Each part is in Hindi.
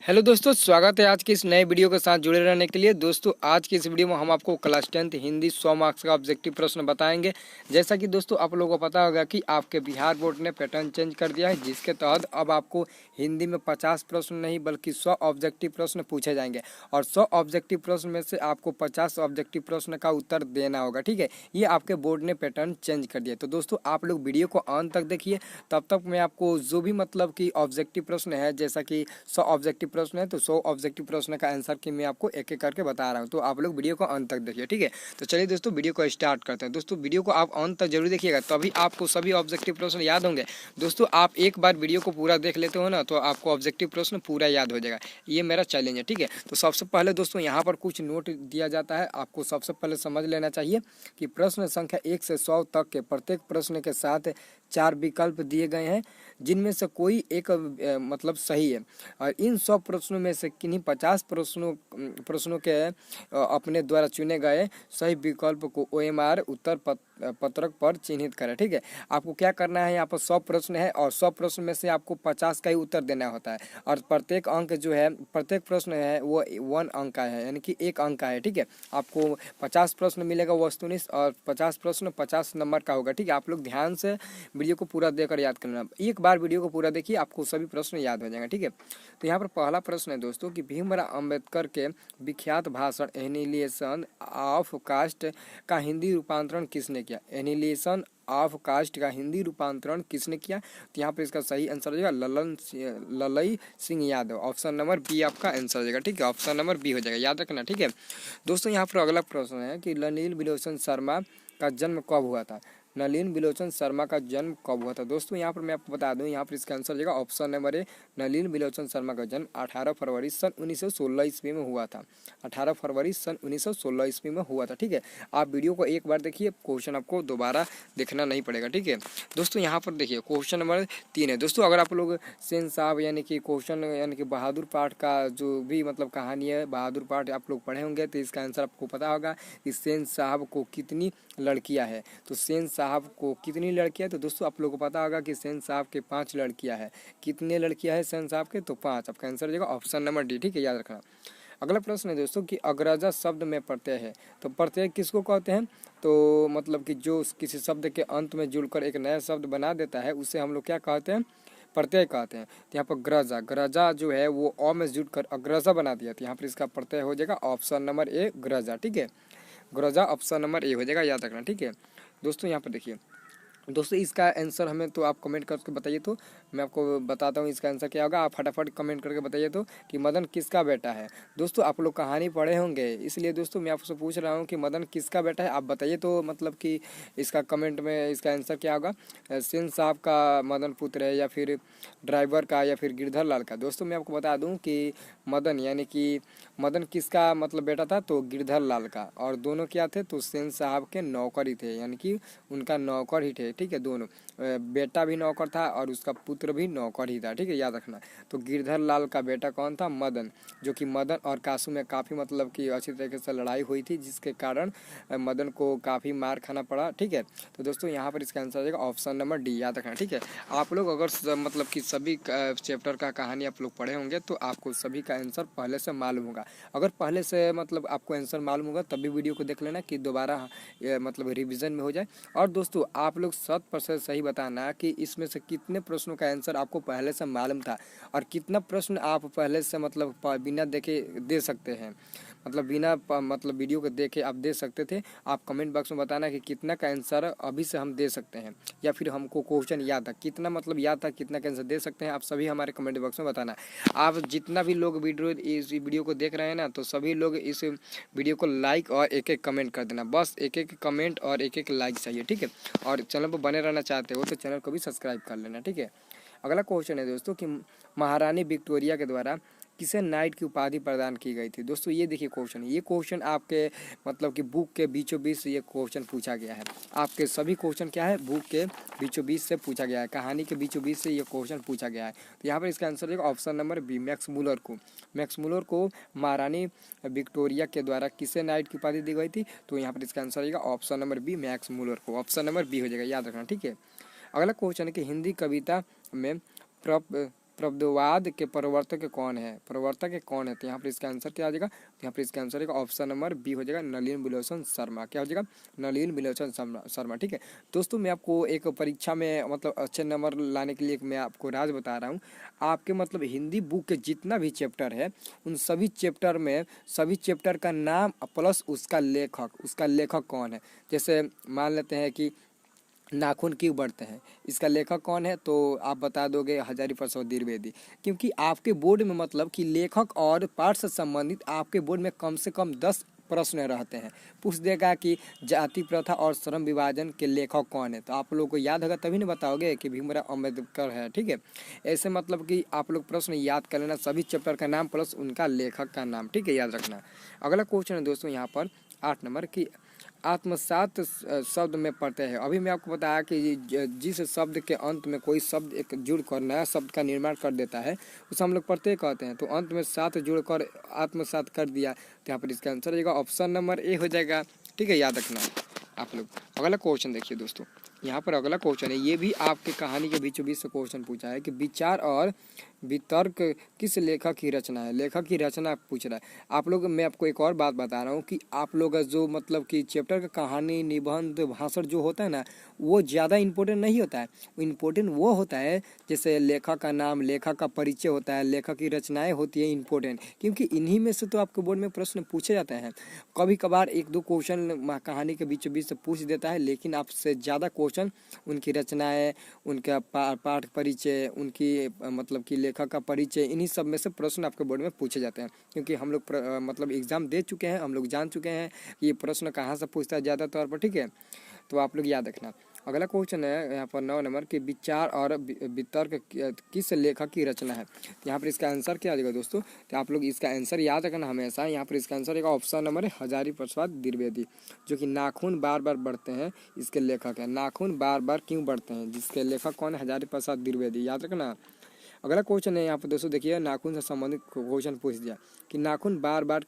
हेलो दोस्तों, स्वागत है आज की इस नए वीडियो के साथ जुड़े रहने के लिए। दोस्तों आज की इस वीडियो में हम आपको क्लास 10th हिंदी 100 मार्क्स का ऑब्जेक्टिव प्रश्न बताएंगे। जैसा कि दोस्तों आप लोगों को पता होगा कि आपके बिहार बोर्ड ने पैटर्न चेंज कर दिया है, जिसके तहत अब आपको हिंदी में 50 प्रश्न नहीं बल्कि 100 ऑब्जेक्टिव प्रश्न पूछे जाएंगे और 100 ऑब्जेक्टिव प्रश्न में से आपको 50 ऑब्जेक्टिव प्रश्न का उत्तर देना होगा। ठीक है, ये आपके बोर्ड ने पैटर्न चेंज कर दिया। तो दोस्तों आप लोग वीडियो को अंत तक देखिए, तब तक मैं आपको जो भी मतलब कि ऑब्जेक्टिव प्रश्न है, जैसा कि 100 ऑब्जेक्टिव प्रश्न है तो 100 ऑब्जेक्टिव प्रश्न का आंसर की मैं आपको एक एक करके बता रहा हूँ। तो आप लोग वीडियो को अंत तक देखिए। ठीक है, तो चलिए दोस्तों वीडियो को स्टार्ट करते हैं। दोस्तों वीडियो को आप अंत तक जरूर देखिएगा, तभी आपको सभी ऑब्जेक्टिव प्रश्न याद होंगे। दोस्तों आप एक बार वीडियो को पूरा देख लेते हो ना, तो आपको ऑब्जेक्टिव प्रश्न पूरा याद हो जाएगा। ये मेरा चैलेंज है। ठीक है, तो सबसे पहले दोस्तों यहाँ पर कुछ नोट दिया जाता है, आपको सबसे पहले समझ लेना चाहिए कि प्रश्न संख्या 1 से 100 तक के प्रत्येक प्रश्न के साथ 4 विकल्प दिए गए हैं, जिनमें से कोई एक मतलब सही है। और इन 100 प्रश्नों में से किन्हीं 50 प्रश्नों के अपने द्वारा चुने गए सही विकल्प को OMR उत्तर पत्रक पर चिन्हित करें। ठीक है, आपको क्या करना है, यहाँ पर 100 प्रश्न है और 100 प्रश्न में से आपको 50 का ही उत्तर देना होता है और प्रत्येक अंक जो है, प्रत्येक प्रश्न है वो 1 अंक का है, यानी कि 1 अंक का है। ठीक है, आपको 50 प्रश्न मिलेगा वस्तुनिष्ठ और 50 प्रश्न 50 नंबर का होगा। ठीक है, आप लोग ध्यान से वीडियो को पूरा देकर याद करना। एक बार वीडियो को पूरा देखिए, आपको सभी प्रश्न याद हो जाएंगे। ठीक है, तो यहाँ पर पहला प्रश्न है दोस्तों कि भीमराव अंबेडकर के विख्यात भाषण एनिहिलेशन ऑफ कास्ट का हिंदी रूपांतरण किसने किया। एनिहिलेशन ऑफ कास्ट का हिंदी रूपांतरण किसने किया। तो यहाँ पर इसका सही आंसर हो जाएगा Lalai Singh Yadav. Option number B आपका आंसर हो जाएगा। ठीक है, ऑप्शन नंबर बी हो जाएगा, याद रखना। ठीक है दोस्तों, यहाँ पर अगला प्रश्न है कि नलिनी विलोचन शर्मा का जन्म कब हुआ था। नलिनी विलोचन शर्मा का जन्म कब हुआ था। दोस्तों यहाँ पर मैं आपको बता दूं, यहाँ पर इसका आंसर हो जाएगा ऑप्शन नंबर ए। नलिनी विलोचन शर्मा का जन्म 18 फरवरी सन 1916 ईस्वी में हुआ था। 18 फरवरी सन 1916 ईस्वी में हुआ था। ठीक है, आप वीडियो को एक बार देखिए, क्वेश्चन आपको दोबारा देखना नहीं पड़ेगा। ठीक है दोस्तों, यहाँ पर देखिए क्वेश्चन नंबर 3 है। दोस्तों अगर आप लोग सेन साहब यानी कि क्वेश्चन यानी कि बहादुर पाठ का जो भी मतलब कहानी है, बहादुर पाठ आप लोग पढ़े होंगे, तो इसका आंसर आपको पता होगा कि सेन साहब को कितनी लड़कियां हैं। तो सेन साहब को कितनी लड़कियां, तो दोस्तों आप लोगों को पता होगा कि सेन साहब के 5 लड़कियां हैं। कितने लड़कियां हैं सेन साहब के, तो 5। आपका आंसर हो जाएगा ऑप्शन नंबर डी। ठीक है, याद रखना। अगला प्रश्न है दोस्तों कि अग्रजा शब्द में प्रत्यय है, तो प्रत्यय किसको कहते हैं। तो मतलब कि जो किसी शब्द के अंत में जुड़कर एक नया शब्द बना देता है, उसे हम लोग क्या कहते हैं, प्रत्यय कहते हैं। तो यहाँ पर ग्रजा, ग्रजा जो है वो अ में जुड़कर अग्रजा बना दिया, तो यहाँ पर इसका प्रत्यय हो जाएगा ऑप्शन नंबर ए ग्रजा। ठीक है, ग्रजा ऑप्शन नंबर ए हो जाएगा, याद रखना। ठीक है दोस्तों, यहाँ पर देखिए दोस्तों इसका आंसर हमें तो आप कमेंट करके बताइए, तो मैं आपको बताता हूँ इसका आंसर क्या होगा। आप फटाफट कमेंट करके बताइए तो कि मदन किसका बेटा है। दोस्तों आप लोग कहानी पढ़े होंगे, इसलिए दोस्तों मैं आपसे पूछ रहा हूँ कि मदन किसका बेटा है, आप बताइए तो मतलब कि इसका कमेंट में इसका आंसर क्या होगा। सेन साहब का मदन पुत्र है, या फिर ड्राइवर का, या फिर गिरधर लाल का। दोस्तों मैं आपको बता दूँ कि मदन यानी कि मदन किसका मतलब बेटा था, तो गिरधर लाल का। और दोनों क्या थे, तो सेन साहब के नौकर ही थे, यानी कि उनका नौकर ही थे। ठीक है, दोनों बेटा भी नौकर था और उसका पुत्र भी नौकर ही था। ठीक है, याद रखना। तो गिरधर लाल का बेटा कौन था, मदन, जो कि मदन और कासू में काफ़ी मतलब कि अच्छी तरीके से लड़ाई हुई थी, जिसके कारण मदन को काफ़ी मार खाना पड़ा। ठीक है, तो दोस्तों यहाँ पर इसका आंसर हो जाएगा ऑप्शन नंबर डी, याद रखना। ठीक है, आप लोग अगर मतलब कि सभी चैप्टर का कहानी आप लोग पढ़े होंगे, तो आपको सभी का आंसर पहले से मालूम होगा। अगर पहले से मतलब आपको आंसर मालूम होगा, तभी वीडियो को देख लेना कि दोबारा मतलब रिविजन में हो जाए। और दोस्तों आप लोग 100% सही बताना कि इसमें से कितने प्रश्नों का आंसर आपको पहले से मालूम था और कितना प्रश्न आप पहले से मतलब बिना देखे दे सकते हैं, मतलब बिना मतलब वीडियो को देखे आप दे सकते थे। आप कमेंट बॉक्स में बताना कि कितना का आंसर अभी से हम दे सकते हैं, या फिर हमको क्वेश्चन याद था कितना, मतलब याद था कितना का आंसर दे सकते हैं। आप सभी हमारे कमेंट बॉक्स में बताना। आप जितना भी लोग इस वीडियो को देख रहे हैं ना, तो सभी लोग इस वीडियो को लाइक और एक एक कमेंट कर देना। बस एक एक कमेंट और एक एक लाइक चाहिए। ठीक है, और चैनल पर बने रहना चाहते हो तो चैनल को भी सब्सक्राइब कर लेना। ठीक है, अगला क्वेश्चन है दोस्तों कि महारानी विक्टोरिया के द्वारा किसे नाइट की उपाधि प्रदान की गई थी। दोस्तों ये देखिए क्वेश्चन, ये क्वेश्चन आपके मतलब कि बुक के बीचों बीच से ये क्वेश्चन पूछा गया है। आपके सभी क्वेश्चन क्या है, बुक के बीचों बीच से पूछा गया है, कहानी के बीचों बीच से ये क्वेश्चन पूछा गया है। तो यहाँ पर इसका आंसर है option number B, Max Muller को। मैक्स मूलर को महारानी विक्टोरिया के द्वारा किसे नाइट की उपाधि दी गई थी। तो यहाँ पर इसका आंसर रहेगा option number B, Max Muller को। ऑप्शन नंबर बी हो जाएगा, याद रखना। ठीक है, अगला क्वेश्चन है कि हिंदी कविता में प्रबोधवाद के प्रवर्तक कौन है, प्रवर्तक कौन है? तो यहाँ पर इसका आंसर क्या आ जाएगा? तो यहाँ पर इसका आंसर है ऑप्शन नंबर बी हो जाएगा, नलिन विलोचन शर्मा। क्या हो जाएगा? नलिन विलोचन शर्मा। ठीक है दोस्तों, मैं आपको एक परीक्षा में मतलब अच्छे नंबर लाने के लिए मैं आपको राज बता रहा हूँ। आपके मतलब हिंदी बुक के जितना भी चैप्टर है उन सभी चैप्टर में सभी चैप्टर का नाम प्लस उसका लेखक कौन है। जैसे मान लेते हैं कि नाखून क्यों बढ़ते हैं, इसका लेखक कौन है? तो आप बता दोगे हजारी प्रसाद द्विवेदी। क्योंकि आपके बोर्ड में मतलब कि लेखक और पाठ से संबंधित आपके बोर्ड में कम से कम 10 प्रश्न रहते हैं। पूछ देगा कि जाति प्रथा और श्रम विभाजन के लेखक कौन है, तो आप लोगों को याद होगा तभी नहीं बताओगे कि भीमराव अम्बेडकर है। ठीक है, ऐसे मतलब कि आप लोग प्रश्न याद कर लेना, सभी चैप्टर का नाम प्लस उनका लेखक का नाम। ठीक है, याद रखना। अगला क्वेश्चन है दोस्तों यहाँ पर 8 नंबर की आत्मसात शब्द में पढ़ते हैं। अभी मैं आपको बताया कि जिस शब्द के अंत में कोई शब्द एक जुड़कर नया शब्द का निर्माण कर देता है उसे हम लोग प्रत्यय कहते हैं। तो अंत में सात जुड़कर आत्मसात कर दिया, तो यहाँ पर इसका आंसर हो जाएगा ऑप्शन नंबर ए हो जाएगा। ठीक है, याद रखना आप लोग। अगला क्वेश्चन देखिए दोस्तों, यहाँ पर अगला क्वेश्चन है, ये भी आपके कहानी के बीचों बीच से क्वेश्चन पूछा है कि विचार और वितर्क किस लेखक की रचना है। लेखक की रचना पूछ रहा है आप लोग। मैं आपको एक और बात बता रहा हूँ कि आप लोग जो मतलब कि चैप्टर का कहानी निबंध भाषण जो होता है ना, वो ज़्यादा इम्पोर्टेंट नहीं होता है। इम्पोर्टेंट वो होता है जैसे लेखक का नाम, लेखक का परिचय होता है, लेखक की रचनाएं होती है इम्पोर्टेंट, क्योंकि इन्हीं में से तो आपके बोर्ड में प्रश्न पूछे जाते हैं। कभी कभार एक दो क्वेश्चन कहानी के बीचों बीच से पूछ देता है, लेकिन आपसे ज़्यादा क्वेश्चन उनकी रचनाएं, उनका पाठ परिचय, उनकी मतलब कि लेखक का परिचय, इन्हीं सब में से प्रश्न आपके बोर्ड में पूछे जाते हैं। क्योंकि हम लोग मतलब एग्जाम दे चुके हैं, हम लोग जान चुके हैं कि ये प्रश्न कहाँ से पूछता है ज़्यादा तौर पर। ठीक है, तो आप लोग याद रखना। अगला क्वेश्चन है यहाँ पर 9 नंबर के विचार और वितर्क किस लेखक की रचना है। यहाँ पर इसका आंसर क्या आ जाएगा दोस्तों? तो आप लोग इसका आंसर याद रखना हमेशा। यहाँ पर इसका आंसर है ऑप्शन नंबर है हजारी प्रसाद द्विवेदी, जो कि नाखून बार बार बढ़ते हैं इसके लेखक है। नाखून बार बार क्यों बढ़ते हैं, जिसके लेखक कौन है? हजारी प्रसाद द्विवेदी, याद रखना। अगला क्वेश्चन है यहाँ पर दोस्तों, देखिए नाखून से संबंधित क्वेश्चन पूछ दिया कि नाखून बार बार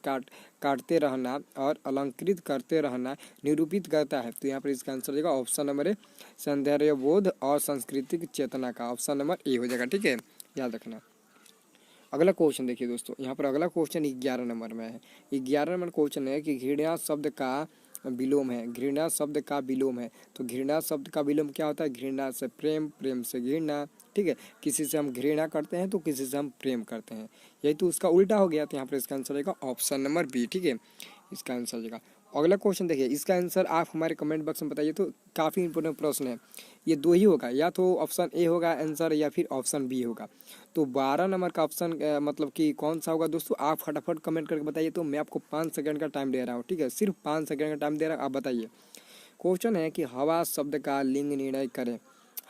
काटते रहना और अलंकृत करते रहना निरूपित करता है। तो यहाँ पर इसका आंसर हो जाएगा ऑप्शन नंबर ए सौंदर्यबोध और सांस्कृतिक चेतना का, ऑप्शन नंबर ए हो जाएगा। ठीक है, याद रखना। अगला क्वेश्चन देखिए दोस्तों, यहाँ पर अगला क्वेश्चन 11 नंबर में है। 11 नंबर क्वेश्चन है कि घृणा शब्द का विलोम है। घृणा शब्द का विलोम है, तो घृणा शब्द का विलोम क्या होता है? घृणा से प्रेम, प्रेम से घृणा। ठीक है, किसी से हम घृणा करते हैं तो किसी से हम प्रेम करते हैं, यही तो उसका उल्टा हो गया। तो यहाँ पर इसका आंसर रहेगा ऑप्शन नंबर बी। ठीक है, इसका आंसर रहेगा। अगला क्वेश्चन देखिए, इसका आंसर आप हमारे कमेंट बॉक्स में बताइए। तो काफ़ी इंपॉर्टेंट प्रश्न है, ये दो ही होगा, या तो ऑप्शन ए होगा आंसर या फिर ऑप्शन बी होगा। तो 12 नंबर का ऑप्शन मतलब कि कौन सा होगा दोस्तों? आप फटाफट कमेंट करके बताइए। तो मैं आपको 5 सेकंड का टाइम दे रहा हूँ। ठीक है, सिर्फ 5 सेकंड का टाइम दे रहा हूँ, आप बताइए। क्वेश्चन है कि हवा शब्द का लिंग निर्णय करें।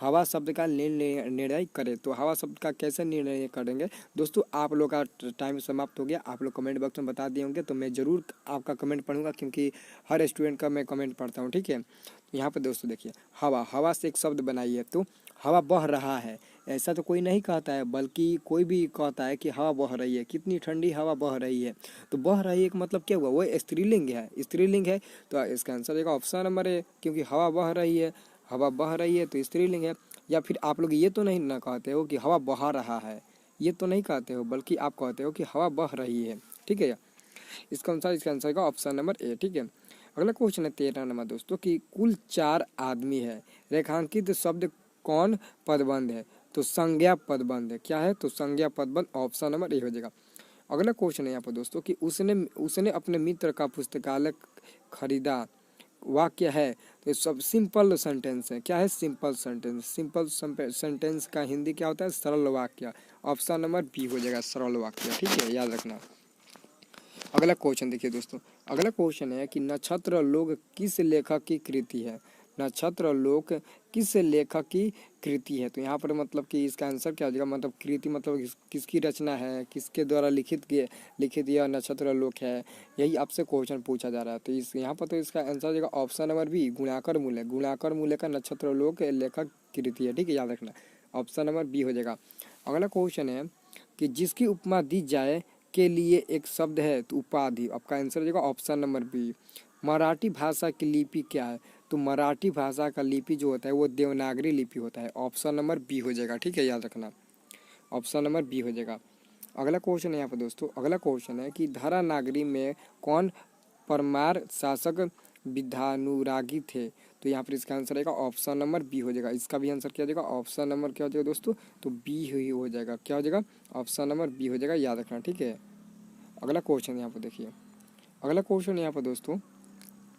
हवा शब्द का निर्णय करें, तो हवा शब्द का कैसे निर्णय करेंगे दोस्तों? आप लोग का टाइम समाप्त हो गया। आप लोग कमेंट बॉक्स में बता दिए होंगे, तो मैं ज़रूर आपका कमेंट पढ़ूंगा, क्योंकि हर स्टूडेंट का मैं कमेंट पढ़ता हूँ। ठीक है, यहाँ पर दोस्तों देखिए, हवा से एक शब्द बनाइए। तो हवा बह रहा है, ऐसा तो कोई नहीं कहता है, बल्कि कोई भी कहता है कि हवा बह रही है, कितनी ठंडी हवा बह रही है। तो बह रही है का मतलब क्या हुआ? वो स्त्रीलिंग है, स्त्रीलिंग है। तो इसका आंसर रहेगा ऑप्शन नंबर ए, क्योंकि हवा बह रही है, हवा बह रही है तो स्त्रीलिंग है। या फिर आप लोग ये तो नहीं ना कहते हो कि हवा बहा रहा है, ये तो नहीं कहते हो, बल्कि आप कहते हो कि हवा बह रही है। ठीक है, इसका आंसर का ऑप्शन नंबर ए। ठीक है, अगला क्वेश्चन है 13 नंबर दोस्तों कि कुल 4 आदमी है, रेखांकित शब्द कौन पदबंध है? तो संज्ञा पदबंध है। क्या है? तो संज्ञा पदबंध, ऑप्शन नंबर ए हो जाएगा। अगला क्वेश्चन है यहाँ पर दोस्तों कि उसने अपने मित्र का पुस्तकालय खरीदा, वाक्य है। तो सब सिंपल सेंटेंस है। क्या है? Simple sentence. सिंपल सेंटेंस का हिंदी क्या होता है? सरल वाक्य, ऑप्शन नंबर बी हो जाएगा, सरल वाक्य। ठीक है, याद रखना। अगला क्वेश्चन देखिए दोस्तों, अगला क्वेश्चन है कि नक्षत्र लोक किस लेखक की कृति है? नक्षत्र लोक किस लेखक की कृति है? तो यहाँ पर मतलब कि इसका आंसर क्या हो जाएगा? मतलब कृति मतलब किसकी रचना है, किसके द्वारा लिखित यह नक्षत्र लोक है, यही आपसे क्वेश्चन पूछा जा रहा है। तो इस यहाँ पर तो इसका आंसर हो जाएगा ऑप्शन नंबर बी, गुणाकर मूल्य। गुणाकर मूल्य का नक्षत्र लोक लेखक कृति है। ठीक है, याद रखना, ऑप्शन नंबर बी हो जाएगा। अगला क्वेश्चन है कि जिसकी उपमा दी जाए के लिए एक शब्द है, तो उपाधि। आपका आंसर हो जाएगा ऑप्शन नंबर बी। मराठी भाषा की लिपि क्या है? तो मराठी भाषा का लिपि जो होता है वो देवनागरी लिपि होता है, ऑप्शन नंबर बी हो जाएगा। ठीक है, याद रखना। ऑप्शन नंबर बी हो जाएगा। अगला क्वेश्चन है यहाँ पर दोस्तों, अगला क्वेश्चन है कि धरा नागरी में कौन परमार शासक विधानुरागी थे? तो यहाँ पर इसका आंसर आएगा ऑप्शन नंबर बी हो जाएगा। इसका भी आंसर क्या हो जाएगा? ऑप्शन नंबर क्या हो जाएगा दोस्तों? तो बी ही हो जाएगा। क्या हो जाएगा? ऑप्शन नंबर बी हो जाएगा, याद रखना, ठीक है। अगला क्वेश्चन यहाँ पर देखिए, अगला क्वेश्चन यहाँ पर दोस्तों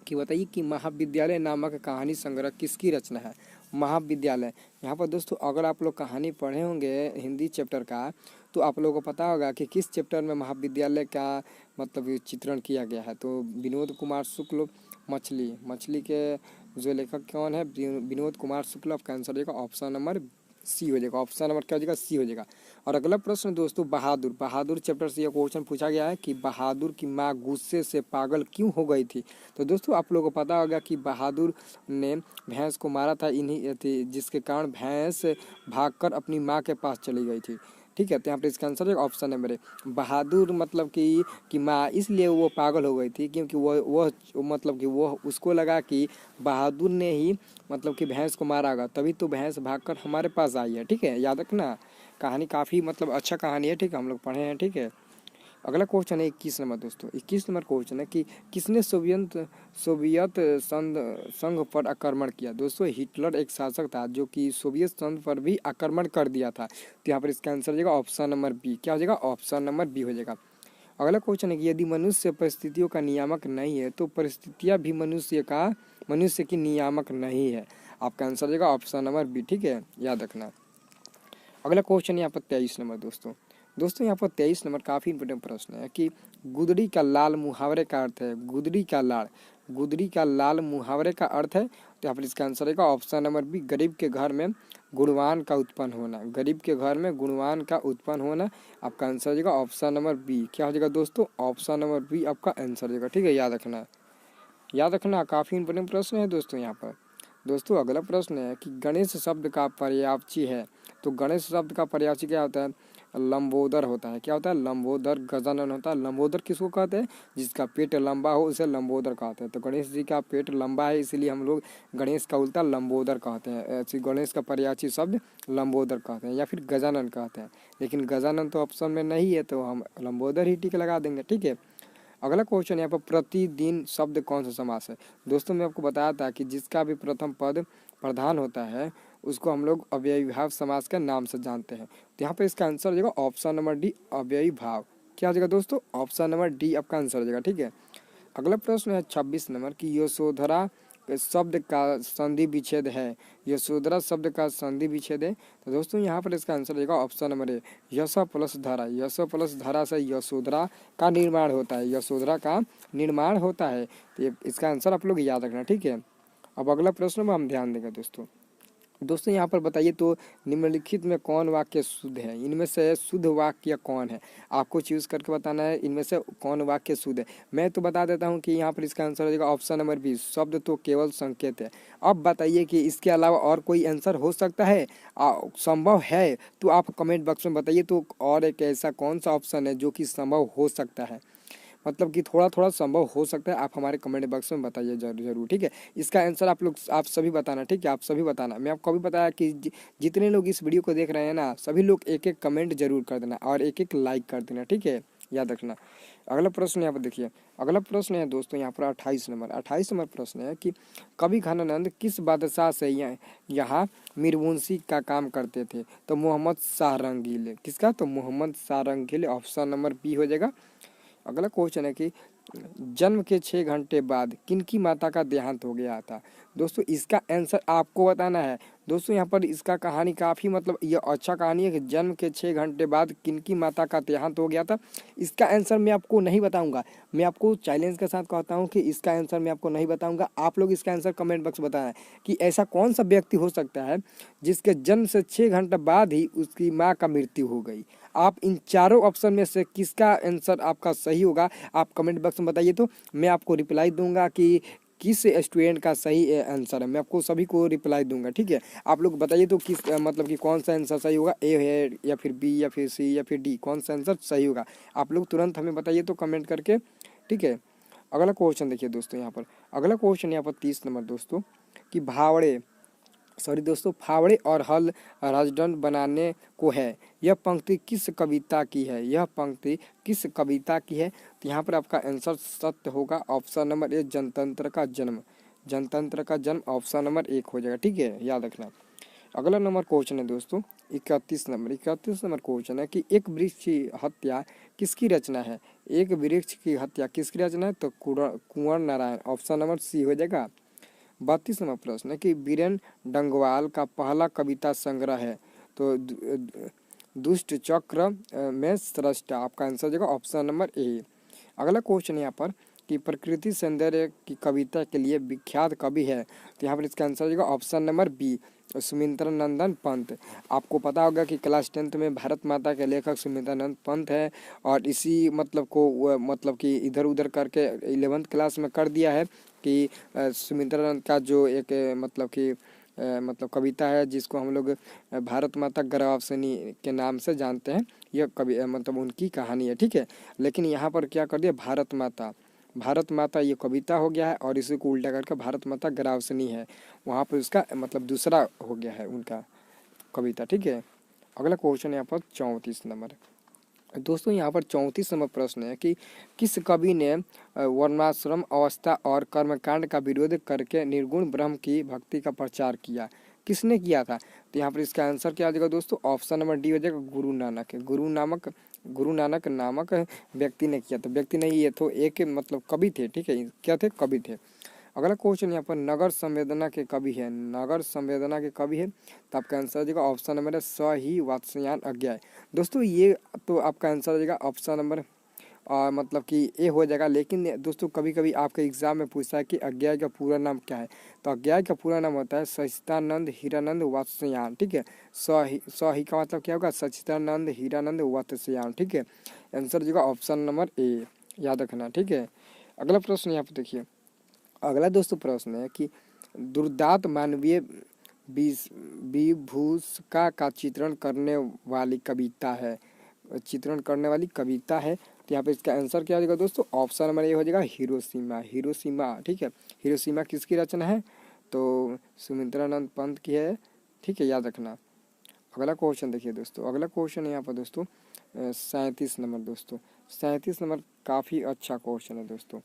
कि बताइए कि महाविद्यालय नामक कहानी संग्रह किसकी रचना है? महाविद्यालय, यहाँ पर दोस्तों अगर आप लोग कहानी पढ़े होंगे हिंदी चैप्टर का, तो आप लोगों को पता होगा कि किस चैप्टर में महाविद्यालय का मतलब चित्रण किया गया है। तो विनोद कुमार शुक्ल मछली के जो लेखक कौन है? विनोद कुमार शुक्ल। आपका आंसर हो जाएगा ऑप्शन नंबर सी हो जाएगा। ऑप्शन नंबर क्या हो जाएगा? सी हो जाएगा। और अगला प्रश्न दोस्तों, बहादुर चैप्टर से यह क्वेश्चन पूछा गया है कि बहादुर की माँ गुस्से से पागल क्यों हो गई थी? तो दोस्तों आप लोगों को पता होगा कि बहादुर ने भैंस को मारा था इन्हीं जिसके कारण भैंस भागकर अपनी माँ के पास चली गई थी, ठीक है। तो यहाँ पर इसका आंसर है ऑप्शन नंबर ए। बहादुर मतलब कि माँ इसलिए वो पागल हो गई थी क्योंकि वह मतलब कि वह उसको लगा कि बहादुर ने ही मतलब कि भैंस को मारा होगा, तभी तो भैंस भागकर हमारे पास आई है, ठीक है। याद रखना, कहानी काफ़ी मतलब अच्छा कहानी है, ठीक है, हम लोग पढ़े हैं, ठीक है। अगला क्वेश्चन है 21 नंबर दोस्तों। 21 नंबर क्वेश्चन है कि किसने सोवियत संघ पर आक्रमण किया? दोस्तों हिटलर एक शासक था जो कि सोवियत संघ पर भी आक्रमण कर दिया था। तो यहाँ पर इसका आंसर हो जाएगा ऑप्शन नंबर बी। क्या हो जाएगा? ऑप्शन नंबर बी हो जाएगा। अगला क्वेश्चन है कि यदि मनुष्य परिस्थितियों का नियामक नहीं है तो परिस्थितियाँ भी मनुष्य की नियामक नहीं है। आपका आंसर हो जाएगा ऑप्शन नंबर बी, ठीक है, याद रखना। अगला क्वेश्चन यहाँ पर 23 नंबर दोस्तों यहाँ पर 23 नंबर काफ़ी इंपोर्टेंट प्रश्न है कि गुदड़ी का लाल मुहावरे का अर्थ है। गुदड़ी का लाल मुहावरे का अर्थ है। तो यहाँ पर इसका आंसर रहेगा ऑप्शन नंबर बी, गरीब के घर में गुणवान का उत्पन्न होना। गरीब के घर में गुणवान का उत्पन्न होना। आपका आंसर हो जाएगा ऑप्शन नंबर बी। क्या हो जाएगा दोस्तों? ऑप्शन नंबर बी आपका आंसर हो जाएगा, ठीक है, याद रखना, काफ़ी इंपोर्टेंट प्रश्न है दोस्तों यहाँ पर। दोस्तों अगला प्रश्न है कि गणेश शब्द का पर्यायवाची है। तो गणेश शब्द का पर्यायवाची क्या होता है? लंबोदर होता है। क्या होता है? लंबोदर। गजानन होता है। लंबोदर किसको कहते हैं? जिसका पेट लंबा हो उसे लंबोदर कहते हैं। तो गणेश जी का पेट लंबा है इसलिए हम लोग गणेश का उल्टा लंबोदर कहते हैं। ऐसे गणेश का पर्यायवाची शब्द लंबोदर कहते हैं या फिर गजानन कहते हैं, लेकिन गजानन तो ऑप्शन में नहीं है तो हम लंबोदर ही टिक लगा देंगे, ठीक है। अगला क्वेश्चन यहाँ पर प्रतिदिन शब्द कौन सा समास है? दोस्तों मैं आपको बताया था कि जिसका भी प्रथम पद प्रधान होता है उसको हम लोग अव्ययी भाव समास के नाम से जानते हैं। तो यहाँ पर इसका आंसर हो जाएगा ऑप्शन नंबर डी, अव्ययी भाव। क्या हो जाएगा दोस्तों? ऑप्शन नंबर डी आपका आंसर हो जाएगा, ठीक है। अगला प्रश्न है 26 नंबर की यशोधरा शब्द का संधि विच्छेद है। यशोधरा शब्द का संधि विच्छेद है। तो दोस्तों यहाँ पर इसका आंसर रहेगा ऑप्शन नंबर ए, यश प्लस धरा। यश प्लस धरा से यशोधरा का निर्माण होता है। यशोधरा का निर्माण होता है। तो इसका आंसर आप लोग याद रखना, ठीक है। अब अगला प्रश्न में हम ध्यान देंगे दोस्तों यहाँ पर बताइए तो निम्नलिखित में कौन वाक्य शुद्ध है? इनमें से शुद्ध वाक्य कौन है? आपको चूज करके बताना है इनमें से कौन वाक्य शुद्ध है। मैं तो बता देता हूँ कि यहाँ पर इसका आंसर हो जाएगा ऑप्शन नंबर बी, शब्द तो केवल संकेत है। अब बताइए कि इसके अलावा और कोई आंसर हो सकता है? संभव है तो आप कमेंट बॉक्स में बताइए तो और एक ऐसा कौन सा ऑप्शन है जो कि संभव हो सकता है, मतलब कि थोड़ा थोड़ा संभव हो सकता है। आप हमारे कमेंट बॉक्स में बताइए जरूर, ठीक है। इसका आंसर आप सभी बताना, ठीक है, आप सभी बताना। मैं आपको अभी बताया कि जितने लोग इस वीडियो को देख रहे हैं ना, सभी लोग एक एक कमेंट जरूर कर देना और एक एक लाइक कर देना, ठीक है, याद रखना। अगला प्रश्न यहाँ पर देखिए, अगला प्रश्न है दोस्तों यहाँ पर 28 नंबर प्रश्न है कि कवि घनानंद किस बादशाह से यहाँ मीरमुंशी का काम करते थे? तो मोहम्मद शाह रंगीले। किसका? तो Mohammed Shah Rangeele. Option number B हो जाएगा। अगला क्वेश्चन है कि जन्म के 6 घंटे बाद किनकी माता का देहांत हो गया था? दोस्तों इसका आंसर आपको बताना है। दोस्तों यहाँ पर इसका कहानी काफ़ी मतलब ये अच्छा कहानी है कि जन्म के 6 घंटे बाद किनकी माता का देहांत हो गया था। इसका आंसर मैं आपको नहीं बताऊंगा। मैं आपको चैलेंज के साथ कहता हूँ कि इसका आंसर मैं आपको नहीं बताऊंगा। आप लोग इसका आंसर कमेंट बॉक्स बताएं कि ऐसा कौन सा व्यक्ति हो सकता है जिसके जन्म से 6 घंटे बाद ही उसकी माँ का मृत्यु हो गई। आप इन चारों ऑप्शन में से किसका आंसर आपका सही होगा आप कमेंट बॉक्स में बताइए तो मैं आपको रिप्लाई दूंगा कि किस स्टूडेंट का सही आंसर है। मैं आपको सभी को रिप्लाई दूंगा, ठीक है। आप लोग बताइए तो किस मतलब कि कौन सा आंसर सही होगा, ए है या फिर बी या फिर सी या फिर डी, कौन सा आंसर सही होगा आप लोग तुरंत हमें बताइए तो कमेंट करके, ठीक है। अगला क्वेश्चन देखिए दोस्तों यहाँ पर, अगला क्वेश्चन यहाँ पर 30 नंबर दोस्तों कि भावड़े सॉरी दोस्तों, फावड़े और हल राजदंड बनाने को है। यह पंक्ति किस कविता की है? यह पंक्ति किस कविता की है? तो यहाँ पर आपका आंसर सत्य होगा ऑप्शन नंबर ए, जनतंत्र का जन्म। जनतंत्र का जन्म ऑप्शन नंबर 1 हो जाएगा, ठीक है, याद रखना। अगला नंबर क्वेश्चन है दोस्तों 31 नंबर क्वेश्चन है कि एक वृक्ष की हत्या किसकी रचना है? एक वृक्ष की हत्या किसकी रचना है? तो कुंवर नारायण, ऑप्शन नंबर सी हो जाएगा। 32 नंबर प्रश्न है कि बीरेन डंगवाल का पहला कविता संग्रह है, तो दुष्ट चक्र में सृष्टा, आपका आंसर हो जाएगा ऑप्शन नंबर ए। अगला क्वेश्चन यहाँ पर कि प्रकृति सौंदर्य की कविता के लिए विख्यात कवि है, तो यहाँ पर इसका आंसर हो जाएगा ऑप्शन नंबर बी, सुमित्रा नंदन पंत। आपको पता होगा कि क्लास 10th में भारत माता के लेखक सुमित्रा नंदन पंत है, और इसी मतलब को मतलब कि इधर उधर करके 11th क्लास में कर दिया है कि सुमित्रा नंदन का जो एक मतलब कि मतलब कविता है जिसको हम लोग भारत माता गर्भावसिनी के नाम से जानते हैं, यह कवि मतलब उनकी कहानी है, ठीक है। लेकिन यहाँ पर क्या कर दिया, भारत माता ये कविता हो गया है, और इसी को उल्टा करके भारत माता गर्भावसिनी है, वहाँ पर उसका मतलब दूसरा हो गया है उनका कविता, ठीक है। अगला क्वेश्चन यहाँ पर 34 नंबर दोस्तों, यहाँ पर 34 नंबर प्रश्न है कि किस कवि ने वर्णाश्रम अवस्था और कर्मकांड का विरोध करके निर्गुण ब्रह्म की भक्ति का प्रचार किया? किसने किया था? तो यहाँ पर इसका आंसर क्या आ जाएगा दोस्तों, ऑप्शन नंबर डी हो जाएगा, गुरु नानक नामक व्यक्ति ने किया था। व्यक्ति नहीं, ये तो एक मतलब कवि थे, ठीक है, क्या थे, कवि थे। अगला क्वेश्चन यहाँ पर नगर संवेदना के कवि है, नगर संवेदना के कवि है, तो आपका आंसर हो जाएगा ऑप्शन नंबर है स ही वात्स्यायन अज्ञा। दोस्तों ये तो आपका आंसर हो जाएगा ऑप्शन नंबर मतलब कि ए हो जाएगा। लेकिन दोस्तों कभी कभी आपके एग्जाम में पूछता है कि अज्ञा का पूरा नाम क्या है, तो अज्ञा का पूरा नाम होता है सचिदानंद हीरानंद वात्स्यायन, ठीक है। स ही का मतलब क्या होगा, सचिदानंद हीरानंद वात्स्यायन, ठीक है। आंसर हो जाएगा ऑप्शन नंबर ए, याद रखना, ठीक है। अगला प्रश्न यहाँ पर देखिए, अगला दोस्तों प्रश्न है कि दुर्दांत मानवीय विभूषिका का चित्रण करने वाली कविता है, तो यहाँ पे इसका आंसर क्या हो जाएगा दोस्तों, ऑप्शन नंबर ए हो जाएगा हिरोशिमा, ठीक है। हिरोशिमा किसकी रचना है? तो सुमित्रानंद पंत की है, ठीक है, याद रखना। अगला क्वेश्चन देखिए दोस्तों, अगला क्वेश्चन यहाँ पर दोस्तों 37 नंबर दोस्तों, 37 नंबर काफ़ी अच्छा क्वेश्चन है दोस्तों,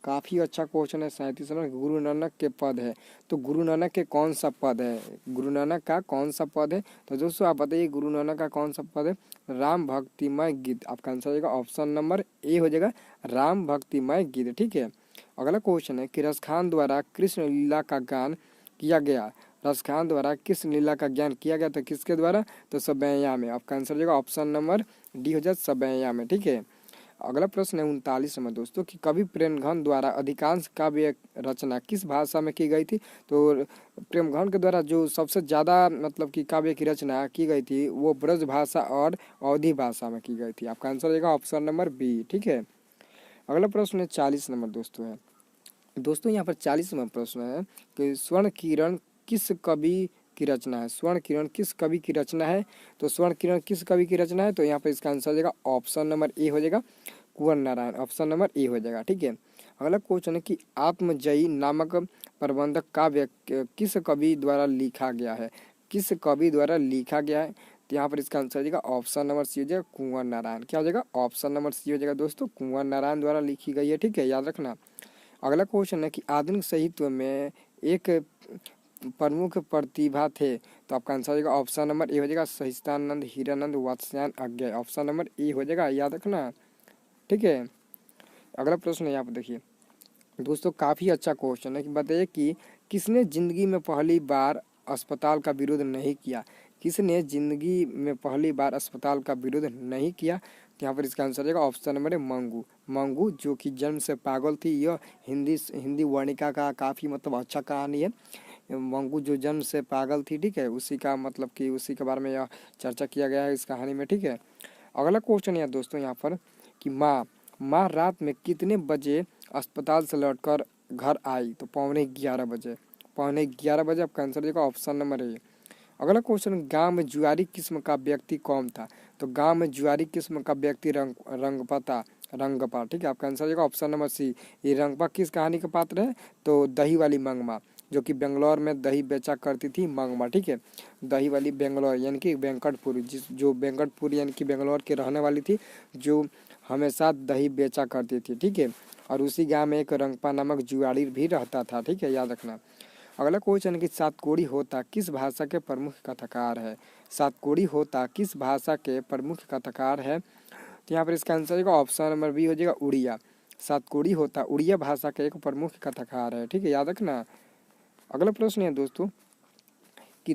काफ़ी अच्छा क्वेश्चन है। 37 नंबर गुरु नानक के पद है, तो गुरु नानक के कौन सा पद है, गुरु नानक का कौन सा पद है? तो दोस्तों आप बताइए गुरु नानक का कौन सा पद है? राम भक्तिमय गीत, आपका आंसर हो जाएगा ऑप्शन नंबर ए हो जाएगा, राम भक्तिमय गीत, ठीक है। अगला क्वेश्चन है कि रसखान द्वारा कृष्ण लीला का गान किया गया, रसखान द्वारा कृष्ण लीला का ज्ञान किया गया, तो किसके द्वारा? तो सबैया में, आपका आंसर हो जाएगा ऑप्शन नंबर डी हो जाए सबैया में, ठीक है। अगला प्रश्न है 39 में दोस्तों कि कवि प्रेमघन द्वारा अधिकांश काव्य रचना किस भाषा में की गई थी? तो प्रेमघन के द्वारा जो सबसे ज़्यादा मतलब कि काव्य की रचना की गई थी वो ब्रज भाषा और अवधी भाषा में की गई थी, आपका आंसर रहेगा ऑप्शन नंबर बी, ठीक है। अगला प्रश्न है 40 नंबर दोस्तों यहाँ पर 40 नंबर प्रश्न है कि स्वर्ण किरण किस कवि की रचना है? स्वर्ण किरण किस कवि की रचना है? तो स्वर्ण किरण किस कवि की रचना है? तो यहाँ पर इसका आंसर हो जाएगा ऑप्शन नंबर ए हो जाएगा, कुंवर नारायण, ऑप्शन नंबर ए हो जाएगा, ठीक है। अगला क्वेश्चन है कि आत्मजयी नामक प्रबंधक काव्य किस कवि द्वारा लिखा गया है? किस कवि द्वारा लिखा गया है? तो यहाँ पर इसका आंसर हो जाएगा ऑप्शन नंबर सी हो जाएगा, कुंवर नारायण, क्या हो जाएगा, ऑप्शन नंबर सी हो जाएगा दोस्तों, कुंवर नारायण द्वारा लिखी गई है, ठीक है, याद रखना। अगला क्वेश्चन है कि आधुनिक साहित्य में एक प्रमुख प्रतिभा थे, तो आपका आंसर हो जाएगा ऑप्शन नंबर ए हो जाएगा, Sachchidananda Hiranand Vatsyayan Agyeya, option number A हो जाएगा, याद रखना, ठीक है। अगला प्रश्न है यहाँ पर देखिए दोस्तों, काफ़ी अच्छा क्वेश्चन है कि बताइए कि किसने ज़िंदगी में पहली बार अस्पताल का विरोध नहीं किया? किसने ज़िंदगी में पहली बार अस्पताल का विरोध नहीं किया? तो यहाँ पर इसका आंसर रहेगा ऑप्शन नंबर है मंगू, जो कि जन्म से पागल थी। यह हिंदी वर्णिका का काफ़ी मतलब अच्छा कहानी है। मंगू जो जन्म से पागल थी, ठीक है, उसी का मतलब कि उसी के बारे में यह चर्चा किया गया है इस कहानी में, ठीक है। अगला क्वेश्चन है दोस्तों यहाँ पर कि माँ रात में कितने बजे अस्पताल से लौटकर घर आई? तो पौने 11 बजे, आपका आंसर देगा ऑप्शन नंबर ए। अगला क्वेश्चन, गांव में जुआरी किस्म का व्यक्ति कौन था? तो गांव में जुआरी किस्म का व्यक्ति रंगपा, ठीक है, आपका आंसर देगा ऑप्शन नंबर सी। ये रंगपा किस कहानी का पात्र है? तो दही वाली मंगमा, जो कि बेंगलोर में दही बेचा करती थी मंगमा, ठीक है। दही वाली बेंगलोर यानी कि वेंकटपुर, जो वेंकटपुर यानी कि बेंगलोर के रहने वाली थी, जो हमेशा दही बेचा करती थी, ठीक है। और उसी गांव में एक रंगपा नामक जुआड़ी भी रहता था, ठीक है, याद रखना। अगला क्वेश्चन है कि सातकोड़ी होता किस भाषा के प्रमुख कथाकार है। सातकोड़ी होता किस भाषा के प्रमुख कथाकार है। तो यहाँ पर इसका आंसर होगा ऑप्शन नंबर बी हो जाएगा उड़िया। सातकोड़ी होता उड़िया भाषा का एक प्रमुख कथाकार है, ठीक है, याद रखना। अगला प्रश्न है दोस्तों कि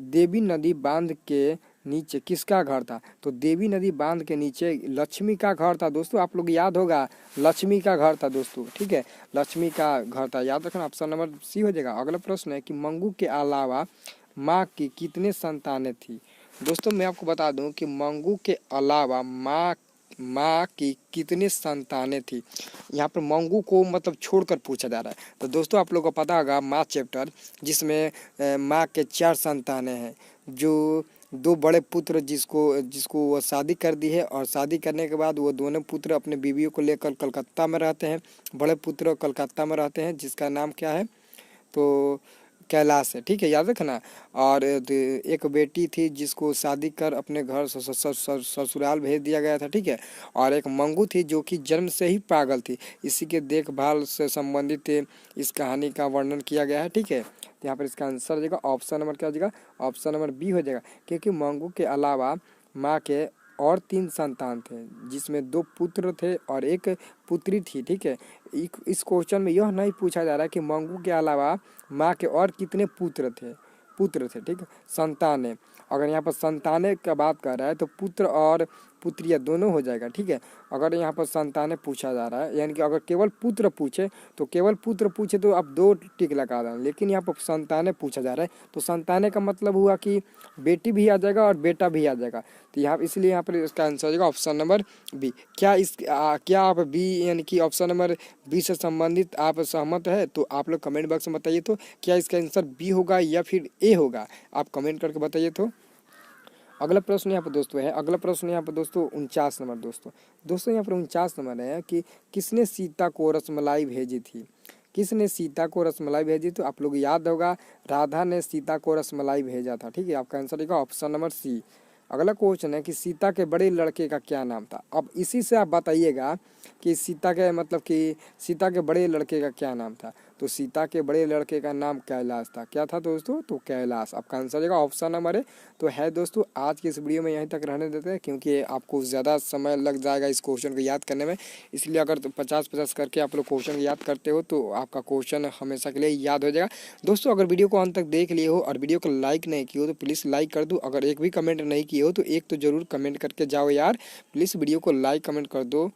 देवी नदी बांध के नीचे किसका घर था। तो देवी नदी बांध के नीचे लक्ष्मी का घर था दोस्तों, आप लोग याद होगा, लक्ष्मी का घर था दोस्तों, ठीक है, लक्ष्मी का घर था, याद रखना। ऑप्शन नंबर सी हो जाएगा। अगला प्रश्न है कि मंगू के अलावा माँ की कितने संतानें थी। दोस्तों मैं आपको बता दूं कि मंगू के अलावा माँ की कितने संतानें थी। यहाँ पर मंगू को मतलब छोड़कर पूछा जा रहा है। तो दोस्तों आप लोगों को पता होगा माँ चैप्टर, जिसमें माँ के 4 संतानें हैं, जो 2 बड़े पुत्र जिसको वो शादी कर दी है, और शादी करने के बाद वो दोनों पुत्र अपने बीवियों को लेकर कलकत्ता में रहते हैं। बड़े पुत्र कलकत्ता में रहते हैं, जिसका नाम क्या है, तो कैलाश है, ठीक है, याद रखना। और एक बेटी थी जिसको शादी कर अपने घर ससुराल भेज दिया गया था, ठीक है। और एक मंगू थी जो कि जन्म से ही पागल थी। इसी के देखभाल से संबंधित इस कहानी का वर्णन किया गया है, ठीक है। तो यहाँ पर इसका आंसर हो जाएगा ऑप्शन नंबर क्या हो जाएगा, ऑप्शन नंबर बी हो जाएगा। क्योंकि मंगू के अलावा माँ के और 3 संतान थे, जिसमें 2 पुत्र थे और 1 पुत्री थी, ठीक है। इस क्वेश्चन में यह नहीं पूछा जा रहा है कि मंगू के अलावा माँ के और कितने पुत्र थे, ठीक है, संतानें। अगर यहाँ पर संतानें का बात कर रहा है तो पुत्र और पुत्रियाँ दोनों हो जाएगा, ठीक है। अगर यहाँ पर संतानें पूछा जा रहा है, यानी कि अगर केवल पुत्र पूछे तो आप 2 टिक लगा दें, लेकिन यहाँ पर संतानें पूछा जा रहा है तो संतानें का मतलब हुआ कि बेटी भी आ जाएगा और बेटा भी आ जाएगा। तो यहाँ इसलिए यहाँ पर इसका आंसर हो जाएगा ऑप्शन नंबर बी। क्या आप बी यानी कि ऑप्शन नंबर बी से संबंधित आप सहमत है? तो आप लोग कमेंट बॉक्स में बताइए, तो क्या इसका आंसर बी होगा या फिर ए होगा, आप कमेंट करके बताइए। तो अगला प्रश्न यहाँ पर दोस्तों है, अगला प्रश्न यहाँ पर दोस्तों 49 नंबर दोस्तों यहाँ पर 49 नंबर है कि किसने सीता को रसमलाई भेजी थी। किसने सीता को रसमलाई भेजी? तो आप लोग याद होगा, राधा ने सीता को रसमलाई भेजा था, ठीक है। आपका आंसर होगा ऑप्शन नंबर सी। अगला क्वेश्चन है कि सीता के बड़े लड़के का क्या नाम था। अब इसी से आप बताइएगा कि सीता के बड़े लड़के का क्या नाम था। तो सीता के बड़े लड़के का नाम कैलाश था। क्या था दोस्तों? तो कैलाश। आपका आंसर होगा ऑप्शन नंबर ए। तो है दोस्तों, आज की इस वीडियो में यहीं तक रहने देते हैं, क्योंकि आपको ज़्यादा समय लग जाएगा इस क्वेश्चन को याद करने में। इसलिए अगर 50-50 करके आप लोग क्वेश्चन याद करते हो तो आपका क्वेश्चन हमेशा के लिए याद हो जाएगा। दोस्तों अगर वीडियो को अंत तक देख लिए हो और वीडियो को लाइक नहीं किया हो तो प्लीज़ लाइक कर दो। अगर एक भी कमेंट नहीं किए हो तो एक तो ज़रूर कमेंट करके जाओ यार, प्लीज़ वीडियो को लाइक कमेंट कर दो।